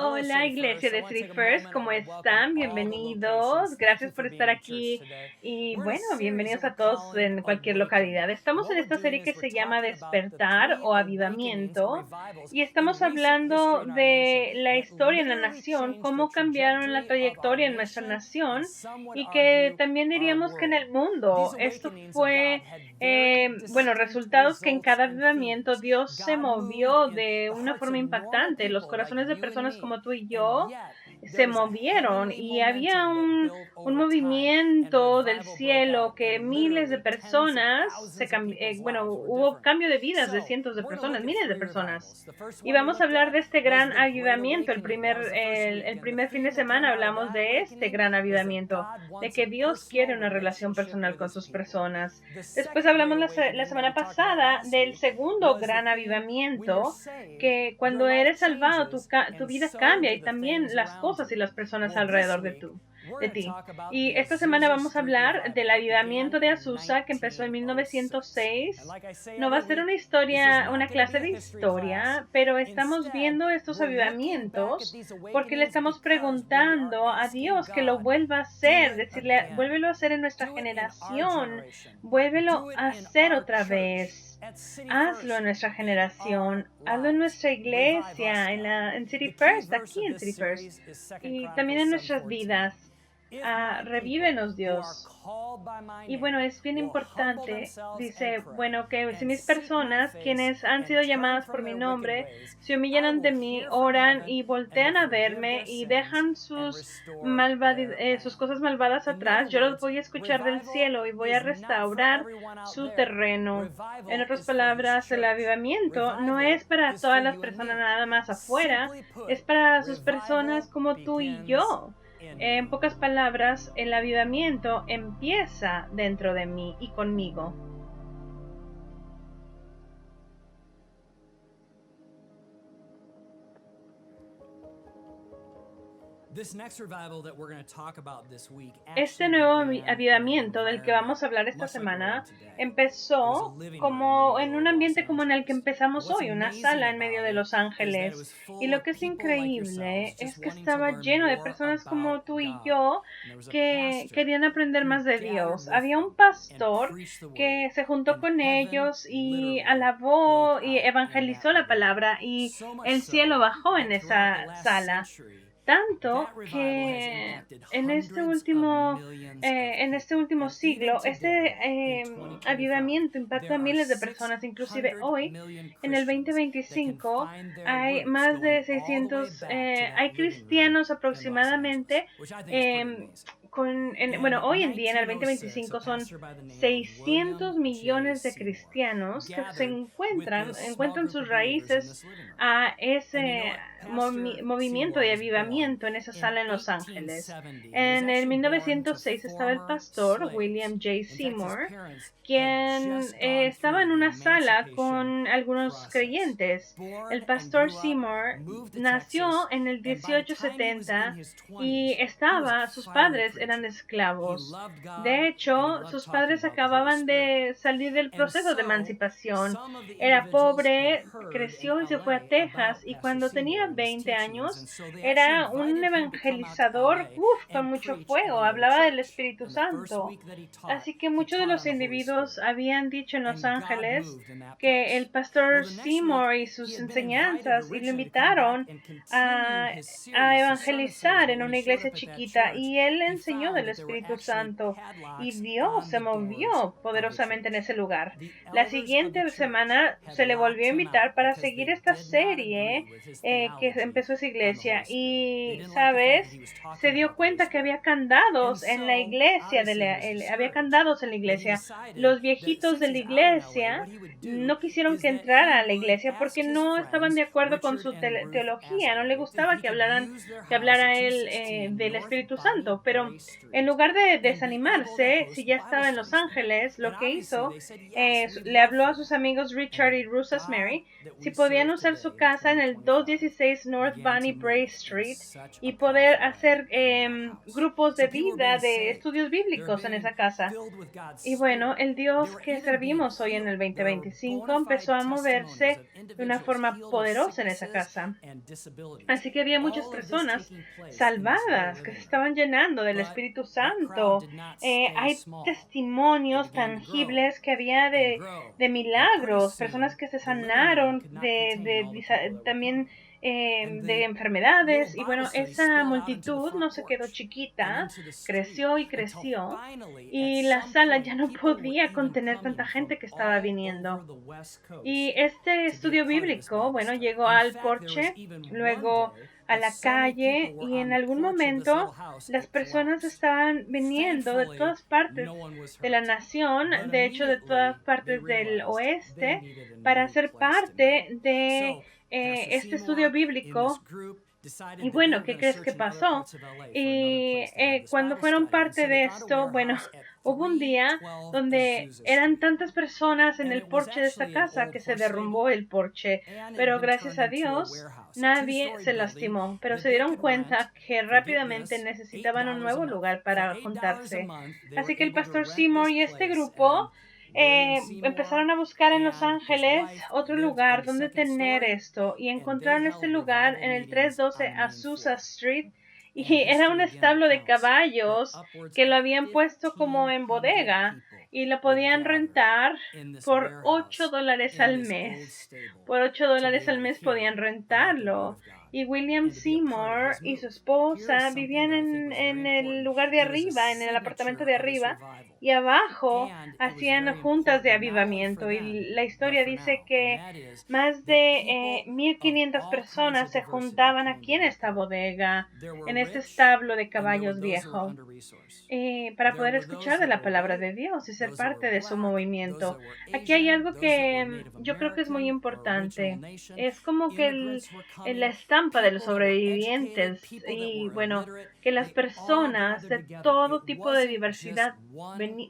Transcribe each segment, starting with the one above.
Hola, Iglesia de City First, ¿cómo están? Bienvenidos. Gracias por estar aquí. Y bueno, bienvenidos a todos en cualquier localidad. Estamos en esta serie que se llama Despertar o Avivamiento y estamos hablando de la historia en la nación, cómo cambiaron la trayectoria en nuestra nación y que también diríamos que en el mundo. Esto fue, resultados que en cada avivamiento Dios se movió de una forma impactante. Los corazones de personas como tú y yo se movieron y había un movimiento del cielo que miles de personas hubo cambio de vidas de cientos de personas, miles de personas. Y vamos a hablar de este gran avivamiento. El primer fin de semana hablamos de este gran avivamiento, de que Dios quiere una relación personal con sus personas. Después hablamos la semana pasada del segundo gran avivamiento, que cuando eres salvado, tu vida cambia y también las cosas y las personas alrededor de ti. Y esta semana vamos a hablar del avivamiento de Azusa, que empezó en 1906. No va a ser una clase de historia, pero estamos viendo estos avivamientos porque le estamos preguntando a Dios que lo vuelva a hacer, decirle, vuélvelo a hacer en nuestra generación, vuélvelo a hacer otra vez. Hazlo en nuestra generación, hazlo en nuestra iglesia, en City First, aquí en City First, y también en nuestras vidas. Revívenos, Dios. Y bueno, es bien importante, dice, que si mis personas, quienes han sido llamadas por mi nombre, se humillan ante mí, oran y voltean a verme y dejan sus cosas malvadas atrás, yo los voy a escuchar del cielo y voy a restaurar su terreno. En otras palabras, el avivamiento no es para todas las personas nada más afuera, es para sus personas como tú y yo. En pocas palabras, el avivamiento empieza dentro de mí y conmigo. Este nuevo avivamiento del que vamos a hablar esta semana empezó como en un ambiente como en el que empezamos hoy, una sala en medio de Los Ángeles. Y lo que es increíble es que estaba lleno de personas como tú y yo que querían aprender más de Dios. Había un pastor que se juntó con ellos y alabó y evangelizó la palabra y el cielo bajó en esa sala. Tanto que en este último siglo, avivamiento impacta a miles de personas. Inclusive hoy, en el 2025, hay más de 600, hay cristianos aproximadamente, hoy en día, en el 2025, son 600 millones de cristianos que encuentran sus raíces a ese movimiento de avivamiento en esa sala en Los Ángeles. En el 1906 estaba el pastor William J. Seymour, quien estaba en una sala con algunos creyentes. El pastor Seymour nació en el 1870 y sus padres eran esclavos. De hecho, sus padres acababan de salir del proceso de emancipación. Era pobre, creció y se fue a Texas, y cuando tenía 20 años era un evangelizador con mucho fuego, hablaba del Espíritu Santo. Así que muchos de los individuos habían dicho en Los Ángeles que el pastor Seymour y sus enseñanzas, y lo invitaron a evangelizar en una iglesia chiquita, y él enseñó del Espíritu Santo y Dios se movió poderosamente en ese lugar. La siguiente semana se le volvió a invitar para seguir esta serie que empezó esa iglesia, y sabes, se dio cuenta que había candados en la iglesia, Los viejitos de la iglesia no quisieron que entrara a la iglesia porque no estaban de acuerdo con su teología, no le gustaba que hablara él del Espíritu Santo, pero en lugar de desanimarse, si ya estaba en Los Ángeles, lo que hizo, le habló a sus amigos Richard y Rusas Mary si podían usar su casa en el 216 North Bunny Bray Street y poder hacer grupos de vida, de estudios bíblicos en esa casa. Y bueno, el Dios que servimos hoy en el 2025 empezó a moverse de una forma poderosa en esa casa. Así que había muchas personas salvadas que se estaban llenando del Espíritu Santo. Hay testimonios tangibles que había de milagros, personas que se sanaron también de enfermedades. Y bueno, esa multitud no se quedó chiquita, creció y creció, y la sala ya no podía contener tanta gente que estaba viniendo. Y este estudio bíblico, bueno, llegó al porche, luego a la calle, y en algún momento las personas estaban viniendo de todas partes de la nación, de hecho de todas partes del oeste, para ser parte de este estudio bíblico. Y bueno, ¿qué crees que pasó? Y cuando fueron parte de esto, bueno, hubo un día donde eran tantas personas en el porche de esta casa que se derrumbó el porche, pero gracias a Dios nadie se lastimó, pero se dieron cuenta que rápidamente necesitaban un nuevo lugar para juntarse. Así que el pastor Seymour y este grupo empezaron a buscar en Los Ángeles otro lugar donde tener esto, y encontraron este lugar en el 312 Azusa Street, y era un establo de caballos que lo habían puesto como en bodega y lo podían rentar por $8 al mes. Por $8 al mes podían rentarlo. Y William Seymour y su esposa vivían en el lugar de arriba, en el apartamento de arriba, y abajo hacían juntas de avivamiento. Y la historia dice que más de 1,500 personas se juntaban aquí en esta bodega, en este establo de caballos viejo, para poder escuchar de la palabra de Dios y ser parte de su movimiento. Aquí hay algo que yo creo que es muy importante. Es como que la estampa de los sobrevivientes, y bueno, que las personas de todo tipo de diversidad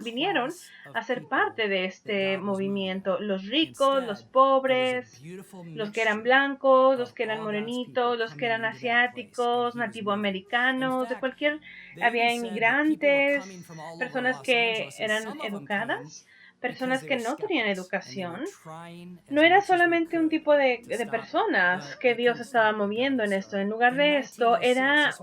vinieron a ser parte de este movimiento. Los ricos, los pobres, los que eran blancos, los que eran morenitos, los que eran asiáticos, nativoamericanos, de cualquier, había inmigrantes, personas que eran educadas, personas que no tenían educación. No era solamente un tipo de personas que Dios estaba moviendo en esto. En lugar de esto, era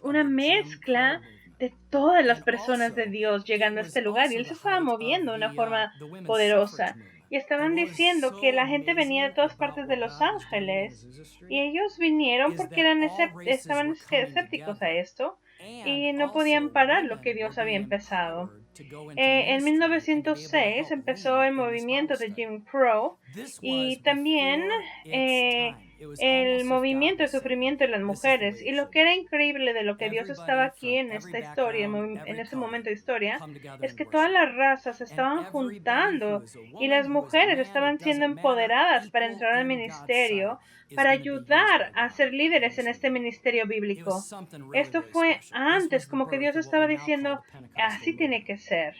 una mezcla de todas las personas de Dios llegando a este lugar, y Él se estaba moviendo de una forma poderosa. Y estaban diciendo que la gente venía de todas partes de Los Ángeles, y ellos vinieron porque estaban escépticos a esto y no podían parar lo que Dios había empezado. En 1906 empezó el movimiento de Jim Crow, y también el movimiento de sufrimiento de las mujeres. Y lo que era increíble de lo que Dios estaba aquí en esta historia, en este momento de historia, es que todas las razas se estaban juntando y las mujeres estaban siendo empoderadas para entrar al ministerio, para ayudar a ser líderes en este ministerio bíblico. Esto fue antes, como que Dios estaba diciendo, así tiene que ser.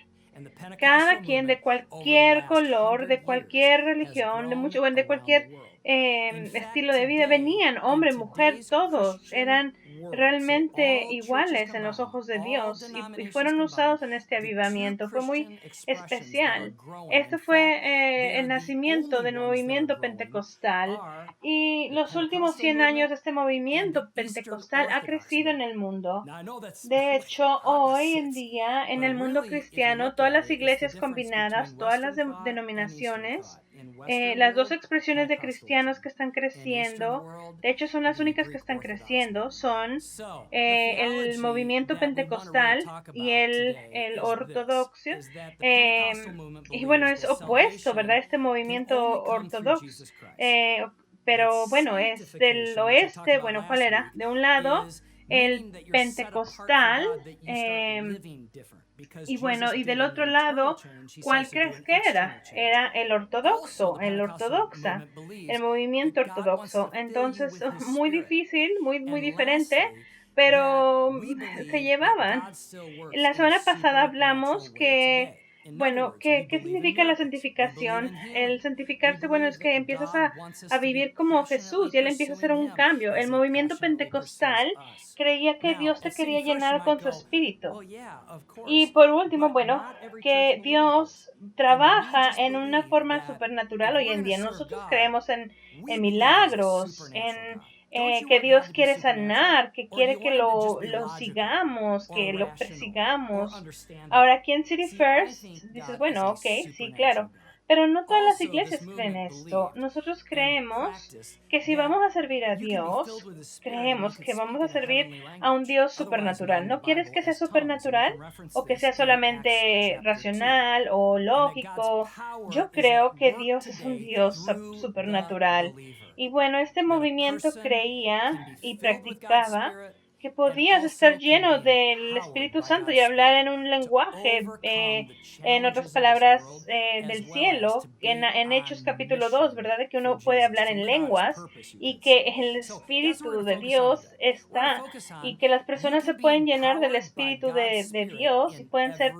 Cada quien de cualquier color, de cualquier religión, de cualquier estilo de vida, venían, hombre, mujer, todos eran realmente iguales en los ojos de Dios, y fueron usados en este avivamiento. Fue muy especial. Esto fue el nacimiento del movimiento pentecostal, y los últimos 100 años este movimiento pentecostal ha crecido en el mundo. De hecho, hoy en día en el mundo cristiano, todas las iglesias combinadas, todas las denominaciones, las dos expresiones de cristianos que están creciendo, de hecho son las únicas que están creciendo, son el movimiento pentecostal y el ortodoxo. Y bueno, es opuesto, ¿verdad? Este movimiento ortodoxo. Pero bueno, es del oeste. Bueno, ¿cuál era? De un lado, el pentecostal, y bueno, y del otro lado, ¿cuál crees que era? Era el ortodoxo, el ortodoxa, el movimiento ortodoxo. Entonces, muy difícil, muy, muy diferente, pero se llevaban. La semana pasada hablamos que, bueno, ¿qué significa la santificación? El santificarse, bueno, es que empiezas a vivir como Jesús y Él empieza a hacer un cambio. El movimiento pentecostal creía que Dios te quería llenar con su espíritu. Y por último, bueno, que Dios trabaja en una forma supernatural hoy en día. Nosotros creemos en milagros, en que Dios quiere sanar, que quiere que lo sigamos, que lo persigamos. Ahora, aquí en City First dices, bueno, ok, sí, claro. Pero no todas las iglesias creen esto. Nosotros creemos que si vamos a servir a Dios, creemos que vamos a servir a un Dios supernatural. ¿No quieres que sea supernatural o que sea solamente racional o lógico? Yo creo que Dios es un Dios supernatural. Y bueno, este movimiento creía y practicaba que podías estar lleno del Espíritu Santo y hablar en un lenguaje, en otras palabras, del cielo, en Hechos capítulo 2, ¿verdad? De que uno puede hablar en lenguas y que el Espíritu de Dios está y que las personas se pueden llenar del Espíritu de Dios y pueden ser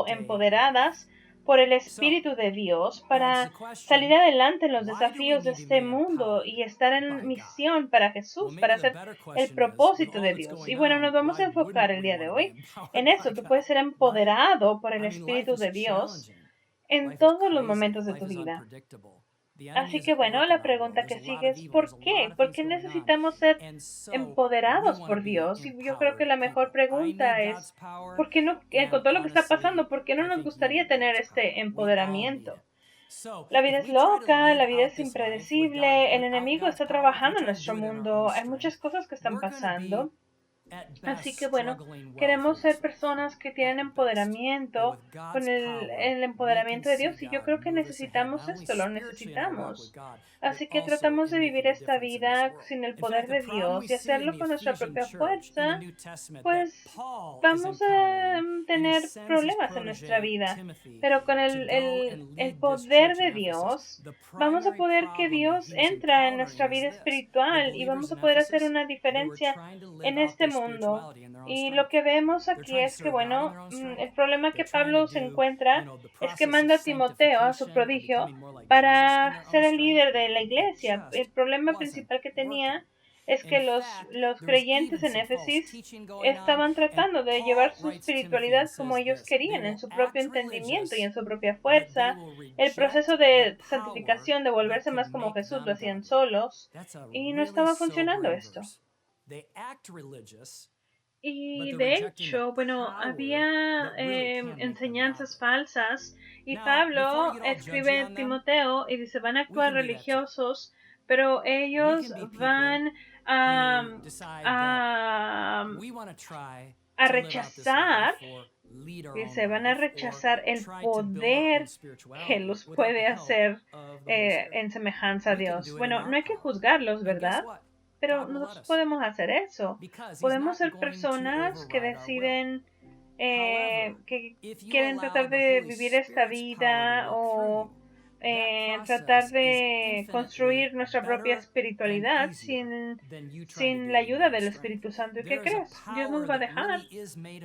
empoderadas por el Espíritu de Dios para salir adelante en los desafíos de este mundo y estar en misión para Jesús, para hacer el propósito de Dios. Y bueno, nos vamos a enfocar el día de hoy en eso. Tú puedes ser empoderado por el Espíritu de Dios en todos los momentos de tu vida. Así que bueno, la pregunta que sigue es ¿por qué? ¿Por qué necesitamos ser empoderados por Dios? Y yo creo que la mejor pregunta es ¿por qué no, con todo lo que está pasando, por qué no nos gustaría tener este empoderamiento? La vida es loca, la vida es impredecible, el enemigo está trabajando en nuestro mundo, hay muchas cosas que están pasando. Así que bueno, queremos ser personas que tienen empoderamiento con el empoderamiento de Dios y yo creo que necesitamos esto, lo necesitamos. Así que tratamos de vivir esta vida sin el poder de Dios y hacerlo con nuestra propia fuerza, pues vamos a tener problemas en nuestra vida. Pero con el poder de Dios, vamos a poder que Dios entra en nuestra vida espiritual y vamos a poder hacer una diferencia en este mundo. Y lo que vemos aquí es que, bueno, el problema que Pablo se encuentra es que manda a Timoteo, a su prodigio, para ser el líder de la iglesia. El problema principal que tenía es que los creyentes en Éfesis estaban tratando de llevar su espiritualidad como ellos querían, en su propio entendimiento y en su propia fuerza. El proceso de santificación, de volverse más como Jesús, lo hacían solos y no estaba funcionando esto. Y de hecho, bueno, había enseñanzas falsas y Pablo escribe en Timoteo y dice, van a actuar religiosos, pero ellos van a rechazar, dice, van a rechazar el poder que los puede hacer en semejanza a Dios. Bueno, no hay que juzgarlos, ¿verdad? Pero nosotros podemos hacer eso. Podemos ser personas que deciden que quieren tratar de vivir esta vida o tratar de construir nuestra propia espiritualidad sin la ayuda del Espíritu Santo. ¿Y qué crees? Dios nos va a dejar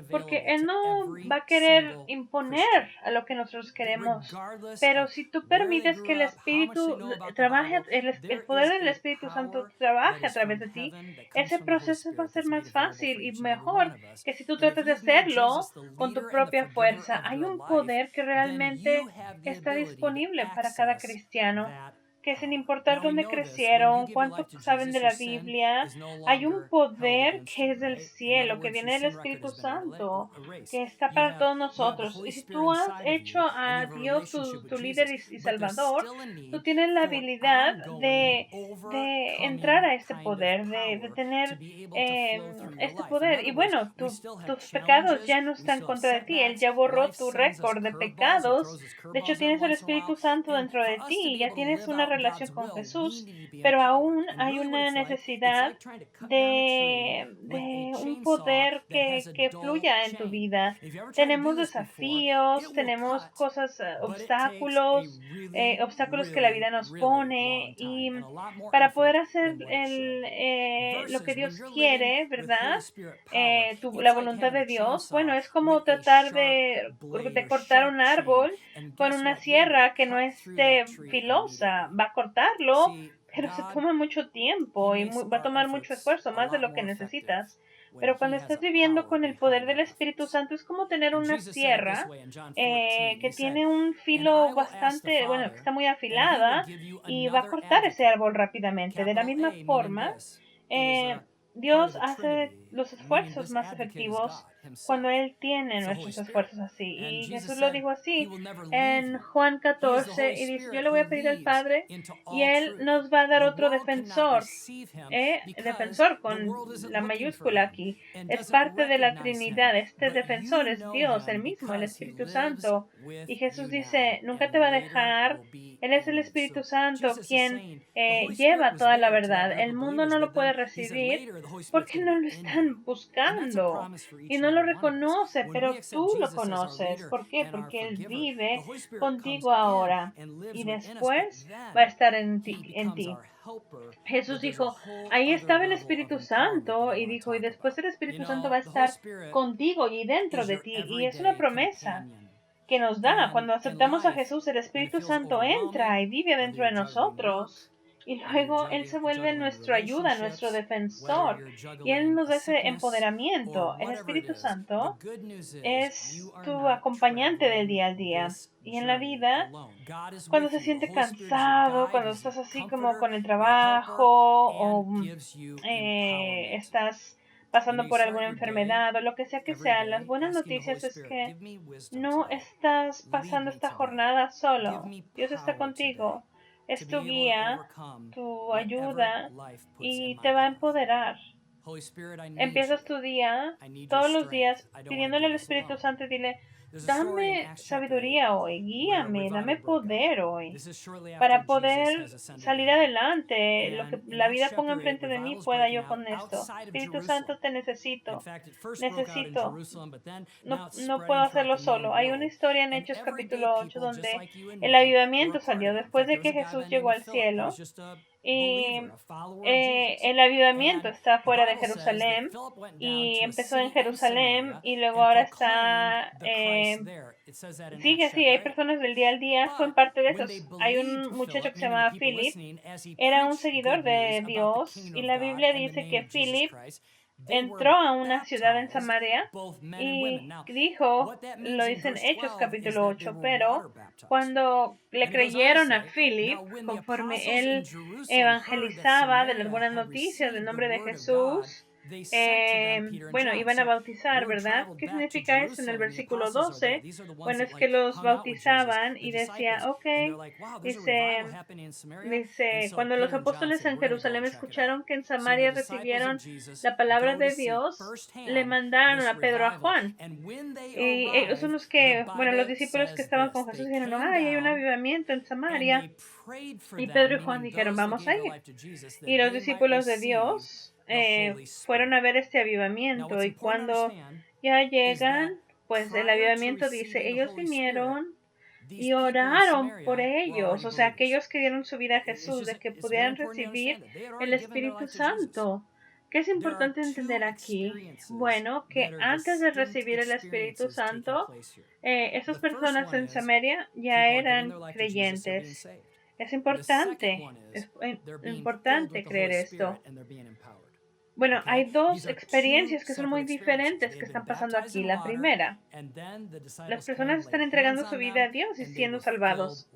porque Él no va a querer imponer a lo que nosotros queremos. Pero si tú permites que el Espíritu trabaje, el poder del Espíritu Santo trabaje a través de ti, ese proceso va a ser más fácil y mejor que si tú tratas de hacerlo con tu propia fuerza. Hay un poder que realmente está disponible para cada cristiano, que sin importar dónde crecieron, cuánto saben de la Biblia, hay un poder que es del cielo, que viene del Espíritu Santo, que está para todos nosotros. Y si tú has hecho a Dios tu líder y Salvador, tú tienes la habilidad de entrar a este poder, de tener este poder. Y bueno, tus pecados ya no están contra de ti. Él ya borró tu récord de pecados. De hecho, tienes el Espíritu Santo dentro de ti y ya tienes una relación con Jesús, pero aún hay una necesidad de un poder que fluya en tu vida. Tenemos desafíos, tenemos cosas, obstáculos que la vida nos pone, y para poder hacer lo que Dios quiere, ¿verdad? La voluntad de Dios, bueno, es como tratar de cortar un árbol con una sierra que no esté filosa. Va a cortarlo, pero se toma mucho tiempo y va a tomar mucho esfuerzo, más de lo que necesitas. Pero cuando estás viviendo con el poder del Espíritu Santo, es como tener una sierra que tiene un filo bastante, bueno, que está muy afilada y va a cortar ese árbol rápidamente. De la misma forma, Dios hace los esfuerzos más efectivos cuando Él tiene nuestros esfuerzos así. Y Jesús lo dijo así en Juan 14 y dice, yo le voy a pedir al Padre y Él nos va a dar otro defensor. Defensor con la mayúscula aquí. Es parte de la Trinidad. Este defensor es Dios, el mismo, el Espíritu Santo. Y Jesús dice, nunca te va a dejar. Él es el Espíritu Santo quien lleva toda la verdad. El mundo no lo puede recibir porque no lo están buscando y no lo reconoce, pero tú lo conoces. ¿Por qué? Porque Él vive contigo ahora y después va a estar en ti. Jesús dijo, ahí estaba el Espíritu Santo y dijo, y después el Espíritu Santo va a estar contigo y dentro de ti. Y es una promesa que nos da. Cuando aceptamos a Jesús, el Espíritu Santo entra y vive dentro de nosotros. Y luego Él se vuelve nuestra ayuda, nuestro defensor. Y Él nos da ese empoderamiento. El Espíritu Santo es tu acompañante del día al día. Y en la vida, cuando se siente cansado, cuando estás así como con el trabajo o estás pasando por alguna enfermedad o lo que sea, las buenas noticias es que no estás pasando esta jornada solo. Dios está contigo. Es tu guía, tu ayuda y te va a empoderar. Empiezas tu día, todos los días, pidiéndole al Espíritu Santo y dile, dame sabiduría hoy, guíame, dame poder hoy para poder salir adelante, lo que la vida ponga enfrente de mí, pueda yo con esto. Espíritu Santo, te necesito, no puedo hacerlo solo. Hay una historia en Hechos capítulo 8 donde el avivamiento salió después de que Jesús llegó al cielo. Y el avivamiento está fuera de Jerusalén y empezó en Jerusalén y luego ahora está sigue así. Hay personas del día al día, son parte de esos. Hay un muchacho que se llamaba Philip, era un seguidor de Dios y la Biblia dice que Philip entró a una ciudad en Samaria y dijo, lo dice en Hechos capítulo 8, pero cuando le creyeron a Philip, conforme él evangelizaba de las buenas noticias del nombre de Jesús, iban a bautizar, ¿verdad? ¿Qué significa eso en el versículo 12? Bueno, es que los bautizaban y decía, dice, cuando los apóstoles en Jerusalén escucharon que en Samaria recibieron la palabra de Dios, le mandaron a Pedro a Juan. Y ellos son los discípulos que estaban con Jesús dijeron, hay un avivamiento en Samaria. Y Pedro y Juan dijeron, vamos a ir. Y los discípulos de Dios fueron a ver este avivamiento y cuando ya llegan, pues el avivamiento dice, ellos vinieron y oraron por ellos, o sea, que ellos que dieron su vida a Jesús, de que pudieran recibir el Espíritu Santo. ¿Qué es importante entender aquí? Bueno, que antes de recibir el Espíritu Santo, esas personas en Samaria ya eran creyentes. Es importante creer esto. Bueno, hay dos experiencias que son muy diferentes que están pasando aquí. La primera, las personas están entregando su vida a Dios y siendo salvados.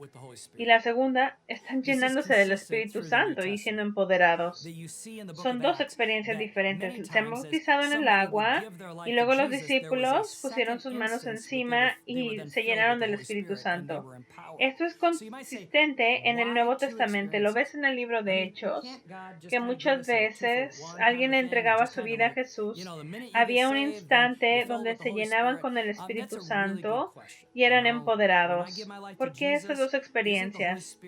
Y la segunda, están llenándose del Espíritu Santo y siendo empoderados. Son dos experiencias diferentes. Se han bautizado en el agua y luego los discípulos pusieron sus manos encima y se llenaron del Espíritu Santo. Esto es consistente en el Nuevo Testamento. Lo ves en el libro de Hechos, que muchas veces alguien alguien entregaba su vida a Jesús, había un instante donde se llenaban con el Espíritu Santo y eran empoderados. ¿Por qué estas dos experiencias?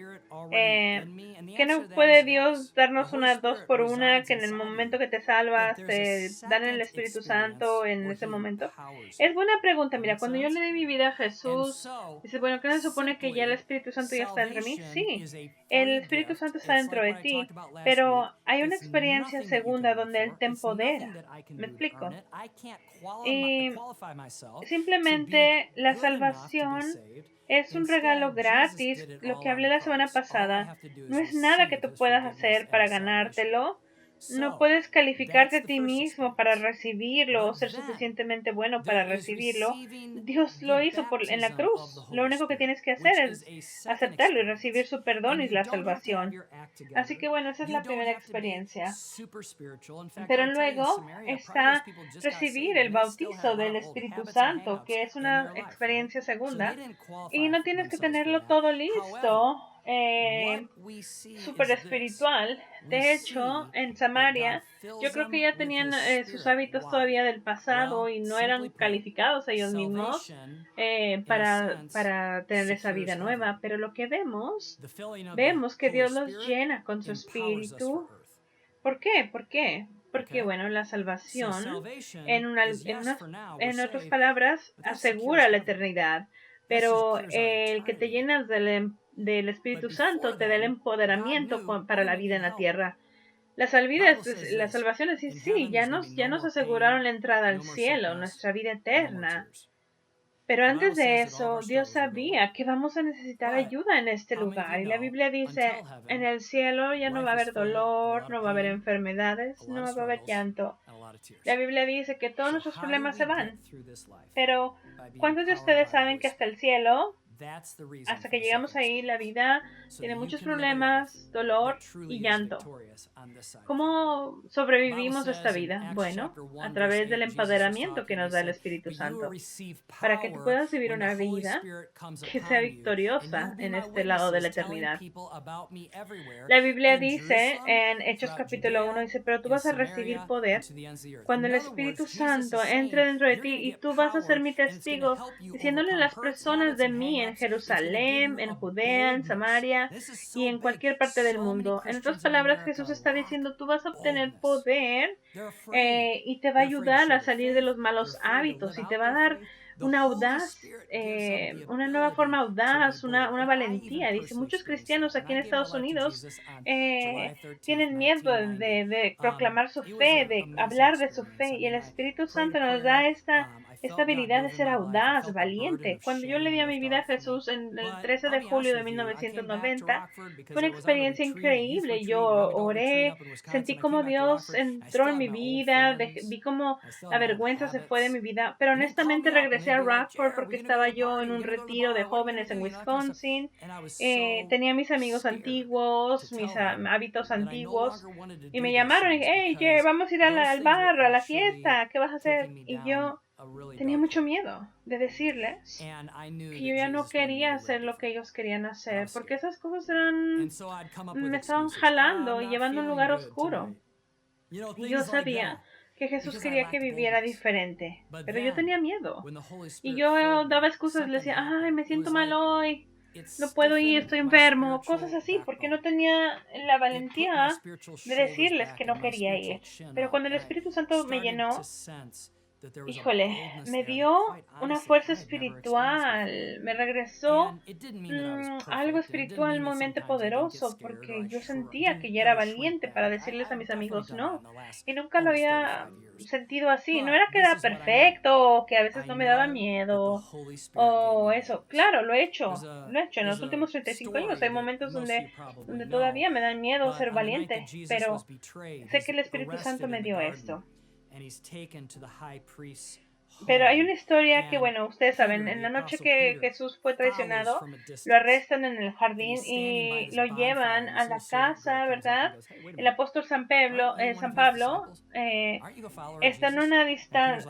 ¿Que no puede Dios darnos una dos por una, que en el momento que te salvas te dan el Espíritu Santo en ese momento? Es buena pregunta. Mira, cuando yo le di mi vida a Jesús, dice, bueno, ¿qué se supone que ya el Espíritu Santo ya está dentro de mí? Sí, el Espíritu Santo está dentro de ti, pero hay una experiencia segunda donde Él te empodera. ¿Me explico? Y simplemente la salvación es un regalo gratis. Lo que hablé la semana pasada, no es nada que tú puedas hacer para ganártelo. No puedes calificarte a ti mismo para recibirlo o ser suficientemente bueno para recibirlo. Dios lo hizo en la cruz. Lo único que tienes que hacer es aceptarlo y recibir su perdón y la salvación. Así que bueno, esa es la primera experiencia. Pero luego está recibir el bautizo del Espíritu Santo, que es una experiencia segunda. Y no tienes que tenerlo todo listo, súper espiritual. De hecho, en Samaria, yo creo que ya tenían sus hábitos todavía del pasado y no eran calificados ellos mismos para tener esa vida nueva. Pero lo que vemos que Dios los llena con su espíritu. ¿Por qué? ¿Por qué? Porque, bueno, la salvación, en otras palabras, asegura la eternidad. Pero el que te llenas del Espíritu Santo te da el empoderamiento para la vida en la tierra. La salvación es decir, sí, ya nos aseguraron la entrada al cielo, nuestra vida eterna. Pero antes de eso, Dios sabía que vamos a necesitar ayuda en este lugar. Y la Biblia dice, en el cielo ya no va a haber dolor, no va a haber enfermedades, no va a haber llanto. La Biblia dice que todos nuestros problemas se van. Pero, ¿cuántos de ustedes saben que hasta el cielo, hasta que llegamos ahí, la vida tiene muchos problemas, dolor y llanto? ¿Cómo sobrevivimos esta vida? Bueno, a través del empoderamiento que nos da el Espíritu Santo. Para que tú puedas vivir una vida que sea victoriosa en este lado de la eternidad. La Biblia dice en Hechos capítulo 1, dice, pero tú vas a recibir poder cuando el Espíritu Santo entre dentro de ti y tú vas a ser mi testigo, diciéndole a las personas de mí en Jerusalén, en Judea, en Samaria y en cualquier parte del mundo. En otras palabras, Jesús está diciendo, tú vas a obtener poder y te va a ayudar a salir de los malos hábitos y te va a dar una audaz, una nueva forma audaz, una valentía. Dice, muchos cristianos aquí en Estados Unidos tienen miedo de proclamar su fe, de hablar de su fe, y el Espíritu Santo nos da esta habilidad de ser audaz, valiente. Cuando yo le di a mi vida a Jesús en el 13 de julio de 1990, fue una experiencia increíble. Yo oré, sentí como Dios entró en mi vida, vi como la vergüenza se fue de mi vida, pero honestamente regresé a Rockford porque estaba yo en un retiro de jóvenes en Wisconsin. Tenía mis amigos antiguos, mis hábitos antiguos, y me llamaron y dije, hey, Jer, vamos a ir al bar, a la fiesta, ¿qué vas a hacer? Y yo tenía mucho miedo de decirles que yo ya no quería hacer lo que ellos querían hacer, porque esas cosas me estaban jalando y llevando a un lugar oscuro. Y yo sabía que Jesús quería que viviera diferente, pero yo tenía miedo. Y yo daba excusas, le decía, ay, me siento mal hoy, no puedo ir, estoy enfermo, cosas así, porque no tenía la valentía de decirles que no quería ir. Pero cuando el Espíritu Santo me llenó, híjole, me dio una fuerza espiritual, me regresó algo espiritualmente poderoso, porque yo sentía que ya era valiente para decirles a mis amigos no, y nunca lo había sentido así. No era que era perfecto, o que a veces no me daba miedo, o eso. Claro, lo he hecho en los últimos 35 años. Hay momentos donde todavía me da miedo ser valiente, pero sé que el Espíritu Santo me dio esto. Pero hay una historia que, bueno, ustedes saben, en la noche que Jesús fue traicionado, lo arrestan en el jardín y lo llevan a la casa, ¿verdad? El apóstol San Pablo está en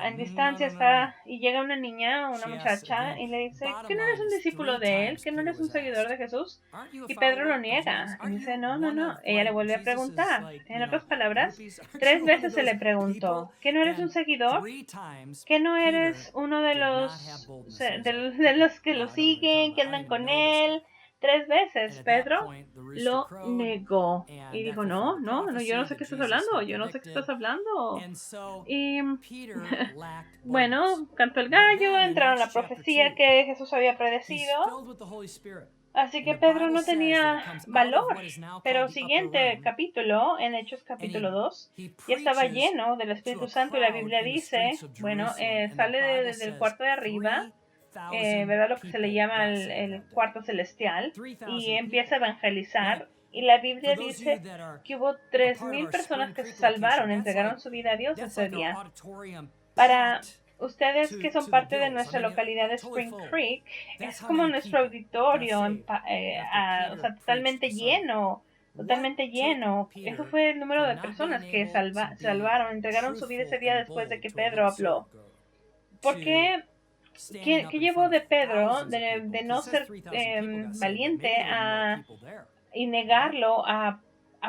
en distancia, y llega una niña, una muchacha, y le dice, ¿que no eres un discípulo de él? ¿Que no eres un seguidor de Jesús? Y Pedro lo niega. Y dice, no, no, no. Ella le vuelve a preguntar. En otras palabras, 3 veces se le preguntó, ¿que no eres un seguidor? ¿Que no eres uno de los que lo siguen, que andan con él? 3 veces Pedro lo negó y dijo, no, no, no, yo no sé qué estás hablando, yo no sé qué estás hablando. Y bueno, cantó el gallo, entraron la profecía que Jesús había predecido. Así que Pedro no tenía valor, pero siguiente capítulo, en Hechos capítulo 2, ya estaba lleno del Espíritu Santo y la Biblia dice, bueno, sale desde el cuarto de arriba, ¿verdad? Lo que se le llama el cuarto celestial, y empieza a evangelizar. Y la Biblia dice que hubo 3,000 personas que se salvaron, entregaron su vida a Dios ese día. Para ustedes que son parte de nuestra localidad de Spring Creek, es como nuestro auditorio, o sea, totalmente lleno, totalmente lleno. Eso fue el número de personas que salvaron, entregaron su vida ese día después de que Pedro habló. ¿Por qué? ¿Qué llevó de Pedro de no ser valiente y negarlo a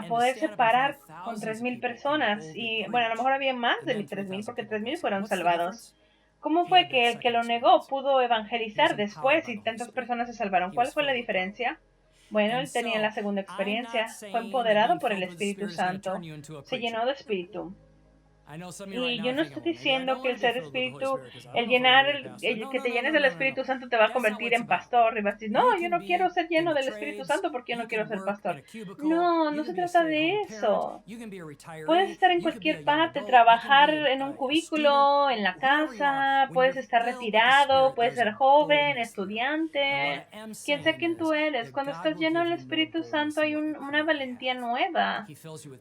poderse parar con 3,000 personas? Y bueno, a lo mejor había más de 3,000 porque 3,000 fueron salvados. ¿Cómo fue que el que lo negó pudo evangelizar después y tantas personas se salvaron? ¿Cuál fue la diferencia? Bueno, él tenía la segunda experiencia, fue empoderado por el Espíritu Santo, se llenó de espíritu. Y yo no estoy diciendo que el ser espíritu, el que te llenes del Espíritu Santo te va a convertir en pastor y vas a decir, no, yo no quiero ser lleno del Espíritu Santo porque yo no quiero ser pastor. No, no se trata de eso. Puedes estar en cualquier parte, trabajar en un cubículo, en la casa, puedes estar retirado, puedes ser joven, estudiante, quien sea quien tú eres. Cuando estás lleno del Espíritu Santo hay una valentía nueva.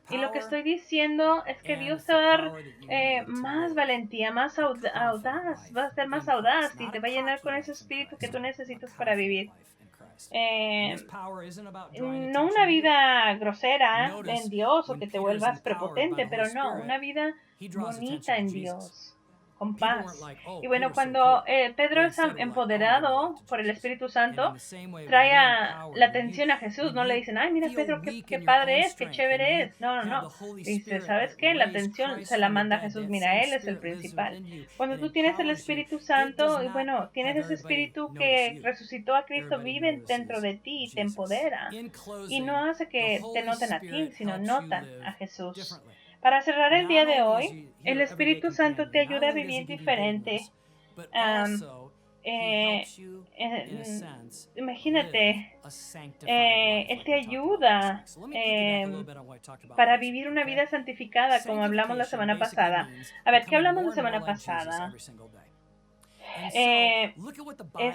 Y lo que estoy diciendo es que Dios te va a dar más valentía, más audaz, va a ser más audaz y te va a llenar con ese espíritu que tú necesitas para vivir. No una vida grosera en Dios o que te vuelvas prepotente, pero no, una vida bonita en Dios, con paz. Y bueno, cuando Pedro es empoderado por el Espíritu Santo, trae la atención a Jesús. No le dicen, ay, mira Pedro, qué padre es, qué chévere es. No, no, no. Dice, ¿sabes qué? La atención se la manda a Jesús. Mira, Él es el principal. Cuando tú tienes el Espíritu Santo, y bueno, tienes ese Espíritu que resucitó a Cristo, vive dentro de ti y te empodera. Y no hace que te noten a ti, sino notan a Jesús. Para cerrar el día de hoy, el Espíritu Santo te ayuda a vivir diferente. Imagínate, Él te ayuda para vivir una vida santificada, como hablamos la semana pasada. A ver, ¿qué hablamos la semana pasada?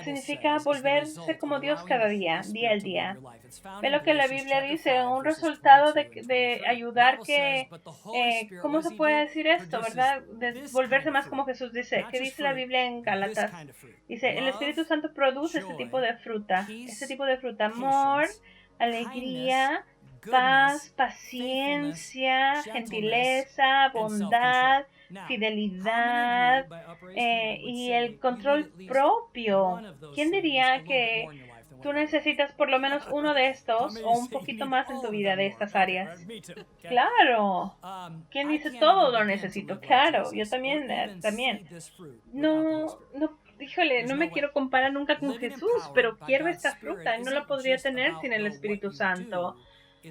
Significa volverse como Dios cada día al día. Ve lo que la Biblia dice, un resultado de ayudar ¿cómo se puede decir esto, verdad? De volverse más como Jesús dice. ¿Qué dice la Biblia en Gálatas? Dice, el Espíritu Santo produce este tipo de fruta, amor, alegría, paz, paciencia, gentileza, bondad, fidelidad y el control propio. ¿Quién diría que tú necesitas por lo menos uno de estos o un poquito más en tu vida de estas áreas? Claro. ¿Quién dice todo lo necesito? Claro, yo también. No, híjole, no me quiero comparar nunca con Jesús, pero quiero esta fruta y no la podría tener sin el Espíritu Santo.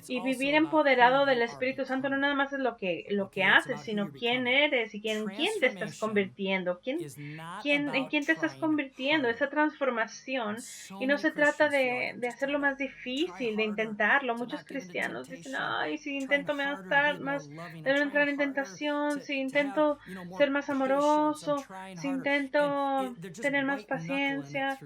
Y vivir empoderado del Espíritu Santo no nada más es lo que haces, sino quién eres y quién te estás convirtiendo, en quién te estás convirtiendo, esa transformación. Y no se trata de hacerlo más difícil, de intentarlo. Muchos cristianos dicen, ay, si intento debo entrar en tentación, si intento ser más amoroso, si intento tener más paciencia.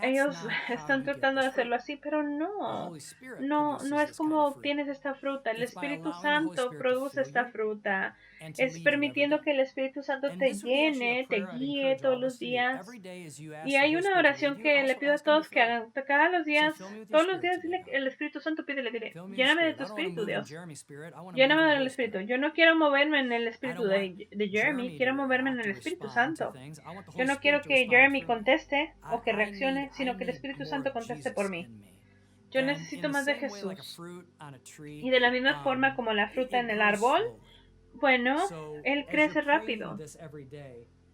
ellos están tratando de hacerlo así, pero no es como obtienes esta fruta. El Espíritu Santo produce esta fruta. Es permitiendo que el Espíritu Santo te llene, te guíe todos los días. Y hay una oración que le pido a todos que hagan todos los días dile el Espíritu Santo, dile, lléname de tu Espíritu, Dios. Lléname del Espíritu. Yo no quiero moverme en el Espíritu de Jeremy, quiero moverme en el Espíritu Santo. Yo no quiero que Jeremy conteste o que reaccione, sino que el Espíritu Santo conteste por mí. Yo necesito más de Jesús. Y de la misma forma como la fruta en el árbol, bueno, Él crece rápido.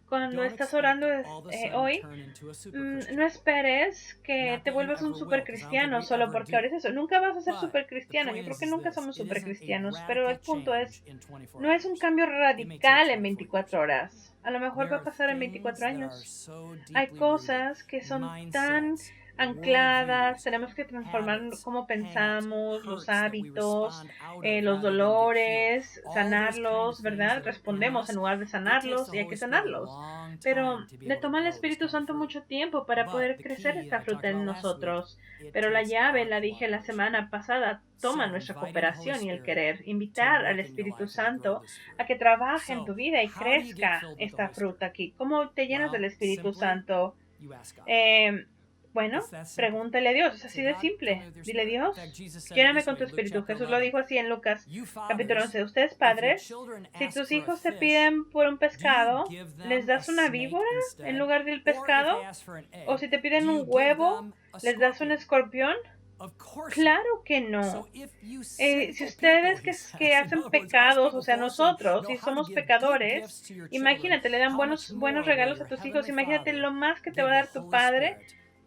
Cuando estás orando hoy, no esperes que te vuelvas un super cristiano solo porque ores eso. Nunca vas a ser super cristiano. Yo creo que nunca somos super cristianos. Pero el punto es, no es un cambio radical en 24 horas. A lo mejor va a pasar en 24 años. Hay cosas que son tan ancladas, tenemos que transformar cómo pensamos, los hábitos, los dolores, sanarlos, ¿verdad? Respondemos en lugar de sanarlos y hay que sanarlos. Pero le toma al Espíritu Santo mucho tiempo para poder crecer esta fruta en nosotros. Pero la llave, la dije la semana pasada, toma nuestra cooperación y el querer. Invitar al Espíritu Santo a que trabaje en tu vida y crezca esta fruta aquí. ¿Cómo te llenas del Espíritu Santo? Bueno, pregúntale a Dios, es así de simple. Dile, Dios, lléname con tu Espíritu. Jesús lo dijo así en Lucas capítulo 11. Ustedes padres, si tus hijos te piden por un pescado, ¿les das una víbora en lugar del pescado? ¿O si te piden un huevo, les das un escorpión? Claro que no. Si ustedes que hacen pecados, o sea, nosotros, si somos pecadores, imagínate, le dan buenos regalos a tus hijos. Imagínate lo más que te va a dar tu Padre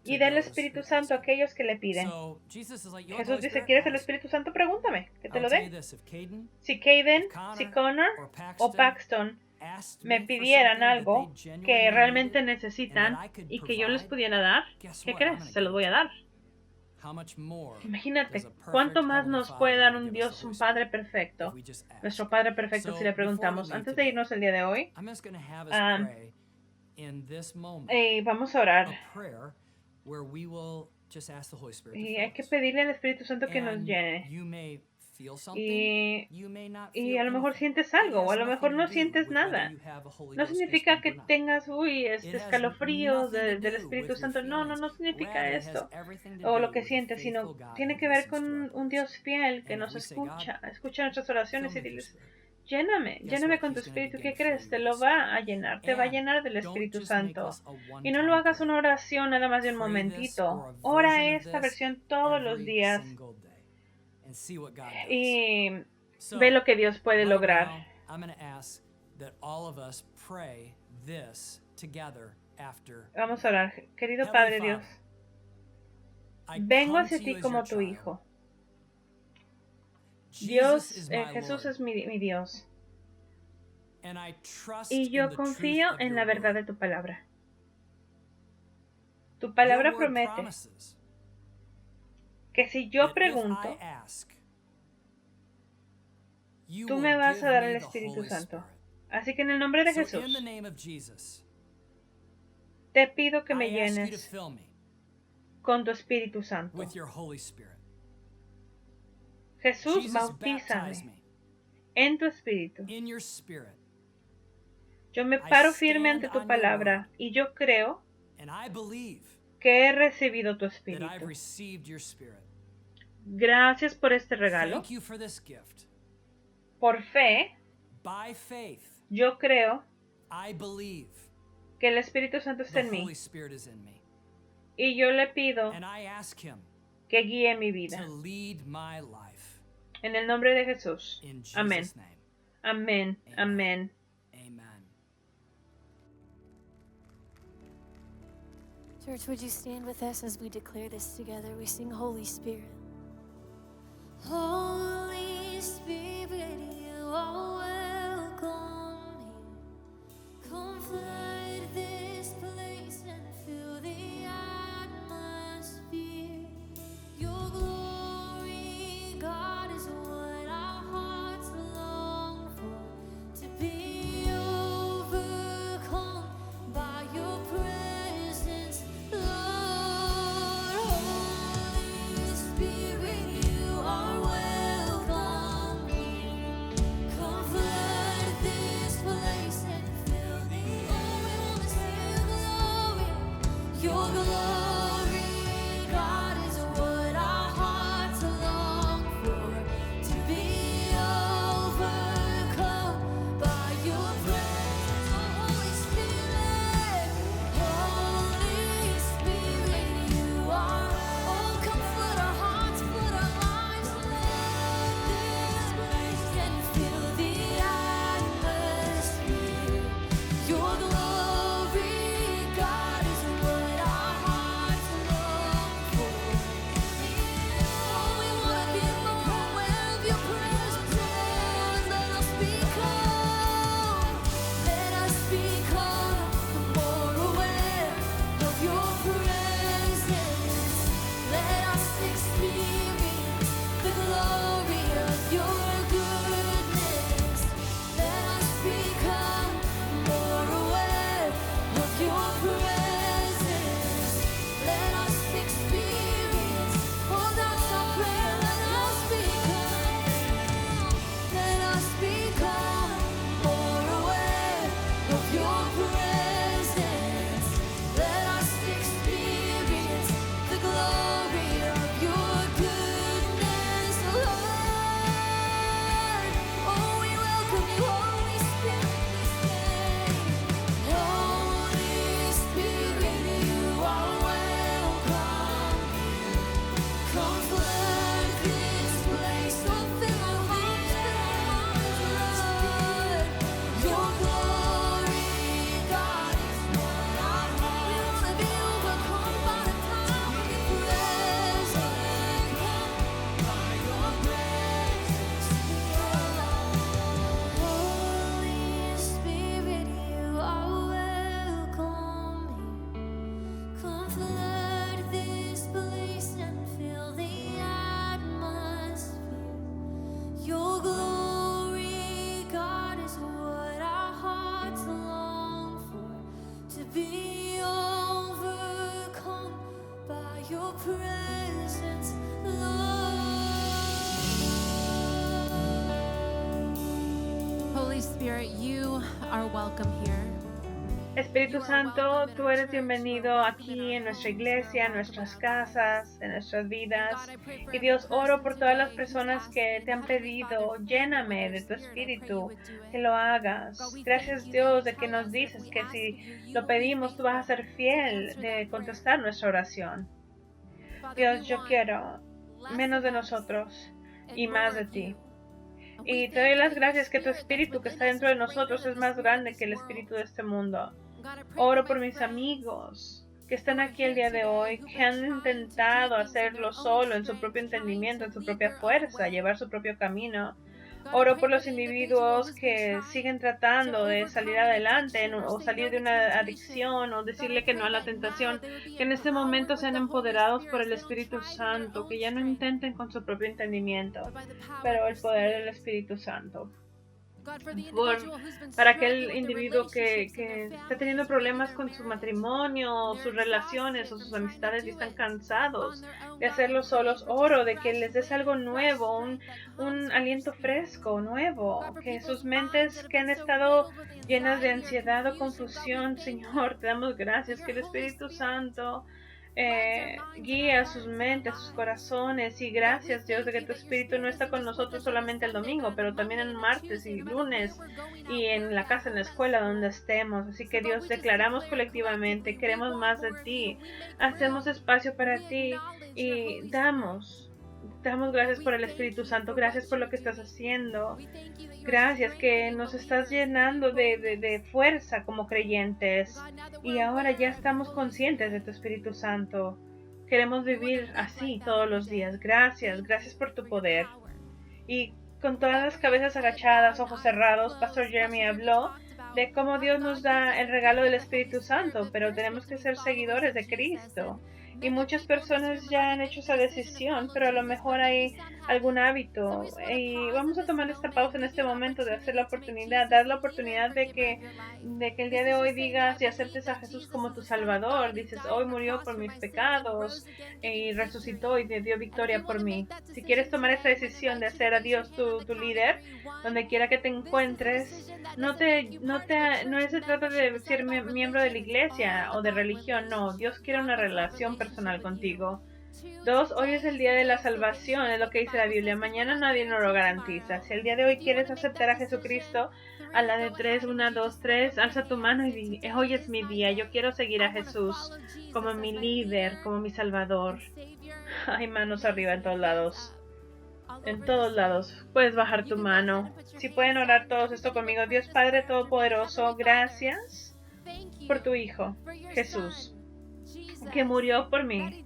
y del Espíritu Santo a aquellos que le piden. Jesús dice, ¿quieres el Espíritu Santo? Pregúntame, que te lo dé. Si Caden, si Connor o Paxton me pidieran algo que realmente necesitan y que yo les pudiera dar, ¿qué crees? Se los voy a dar. Imagínate, ¿cuánto más nos puede dar un Dios, un Padre perfecto? Nuestro Padre perfecto, si le preguntamos. Antes de irnos el día de hoy, vamos a orar. Y hay que pedirle al Espíritu Santo que nos llene. Y a lo mejor sientes algo, o a lo mejor no sientes nada. No significa que tengas, escalofríos del Espíritu Santo. No significa esto. O lo que sientes, sino tiene que ver con un Dios fiel que nos escucha nuestras oraciones y diles, lléname con tu Espíritu. ¿Qué crees? Te lo va a llenar, te va a llenar del Espíritu Santo. Y no lo hagas una oración nada más de un momentito. Ora esta versión todos los días y ve lo que Dios puede lograr. Vamos a orar. Querido Padre Dios, vengo hacia ti como tu hijo. Dios, Jesús es mi Dios. Y yo confío en la verdad de tu palabra. Tu palabra promete que si yo pregunto, tú me vas a dar el Espíritu Santo. Así que en el nombre de Jesús, te pido que me llenes con tu Espíritu Santo. Jesús, bautízame en tu Espíritu. Yo me paro firme ante tu palabra y yo creo que he recibido tu Espíritu. Gracias por este regalo. Por fe, yo creo que el Espíritu Santo está en mí. Y yo le pido que guíe mi vida. En el nombre de Jesús. Amén. Amén. Amén. Church, would you stand with us as we declare this together? We sing Holy Spirit. Holy Spirit, you are welcome here. Come flood this place and fill the atmosphere. Your glory, God, is what our hearts long for. To be overcome by your presence, Lord. glory, God, is what our hearts long for. To be overcome by your presence, Holy Spirit. Holy Spirit, you are. Oh, come flood our hearts, flood our lives, flood this place and fill the atmosphere. Your glory, God, is what our hearts long for. Oh, we wanna be more aware of your presence, Lord. Let us become more aware of your presence. Let us experience the glory of your goodness. Let us become more aware of your presence. Let us experience, oh, that's our prayer. Let us become more aware of your presence. Let us experience the glory of your goodness, Lord. Oh, we welcome you, Holy Spirit, this day. Holy Spirit, you are welcome. Come flood this place, oh, fill our hearts, Lord. Your glory, God, is what our hearts. We wanna be overcome by the power of your presence. By your presence, Holy Spirit, you are welcome here. Come flood this place and fill the atmosphere. Your glory, God, is what our hearts long for. To be overcome by your presence, Lord. Holy Spirit, you are welcome here. Espíritu Santo, tú eres bienvenido aquí en nuestra iglesia, en nuestras casas, en nuestras vidas. Y Dios, oro por todas las personas que te han pedido, lléname de tu espíritu, que lo hagas. Gracias, Dios, de que nos dices que si lo pedimos, tú vas a ser fiel de contestar nuestra oración. Dios, yo quiero menos de nosotros y más de ti. Y te doy las gracias que tu espíritu que está dentro de nosotros es más grande que el espíritu de este mundo. Oro por mis amigos que están aquí el día de hoy, que han intentado hacerlo solo, en su propio entendimiento, en su propia fuerza, llevar su propio camino. Oro por los individuos que siguen tratando de salir adelante o salir de una adicción o decirle que no a la tentación, que en este momento sean empoderados por el Espíritu Santo, que ya no intenten con su propio entendimiento, pero el poder del Espíritu Santo. Para aquel individuo que está teniendo problemas con su matrimonio, sus relaciones o sus amistades y están cansados de hacerlo solos, oro de que les des algo nuevo, un aliento fresco, nuevo, que sus mentes que han estado llenas de ansiedad o confusión, Señor, te damos gracias, que el Espíritu Santo guía sus mentes, sus corazones, y gracias, Dios, de que tu Espíritu no está con nosotros solamente el domingo, pero también el martes y lunes y en la casa, en la escuela, donde estemos. Así que, Dios, declaramos colectivamente, queremos más de ti, hacemos espacio para ti y damos gracias por el Espíritu Santo, gracias por lo que estás haciendo, gracias que nos estás llenando de fuerza como creyentes, y ahora ya estamos conscientes de tu Espíritu Santo. Queremos vivir así todos los días. Gracias por tu poder. Y con todas las cabezas agachadas, ojos cerrados, Pastor Jeremy habló de cómo Dios nos da el regalo del Espíritu Santo, pero tenemos que ser seguidores de Cristo. Y muchas personas ya han hecho esa decisión, pero a lo mejor hay algún hábito. Y vamos a tomar esta pausa en este momento de hacer la oportunidad, dar la oportunidad de que el día de hoy digas y aceptes a Jesús como tu Salvador. Dices, hoy murió por mis pecados y resucitó y te dio victoria por mí. Si quieres tomar esa decisión de hacer a Dios tu líder, donde quiera que te encuentres, no se trata de ser miembro de la iglesia o de religión, no. Dios quiere una relación personal contigo. 2. Hoy es el día de la salvación, es lo que dice la Biblia. Mañana nadie nos lo garantiza. Si el día de hoy quieres aceptar a Jesucristo, a la de 3, 1, 2, 3, alza tu mano y di, hoy es mi día. Yo quiero seguir a Jesús como mi líder, como mi Salvador. Hay manos arriba en todos lados. En todos lados. Puedes bajar tu mano. Si pueden orar todos esto conmigo. Dios Padre Todopoderoso, gracias por tu Hijo, Jesús, que murió por mí,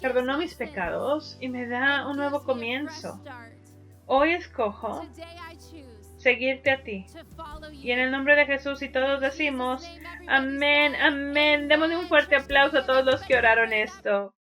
perdonó mis pecados y me da un nuevo comienzo. Hoy escojo seguirte a ti. Y en el nombre de Jesús y todos decimos, amén, amén. Démosle un fuerte aplauso a todos los que oraron esto.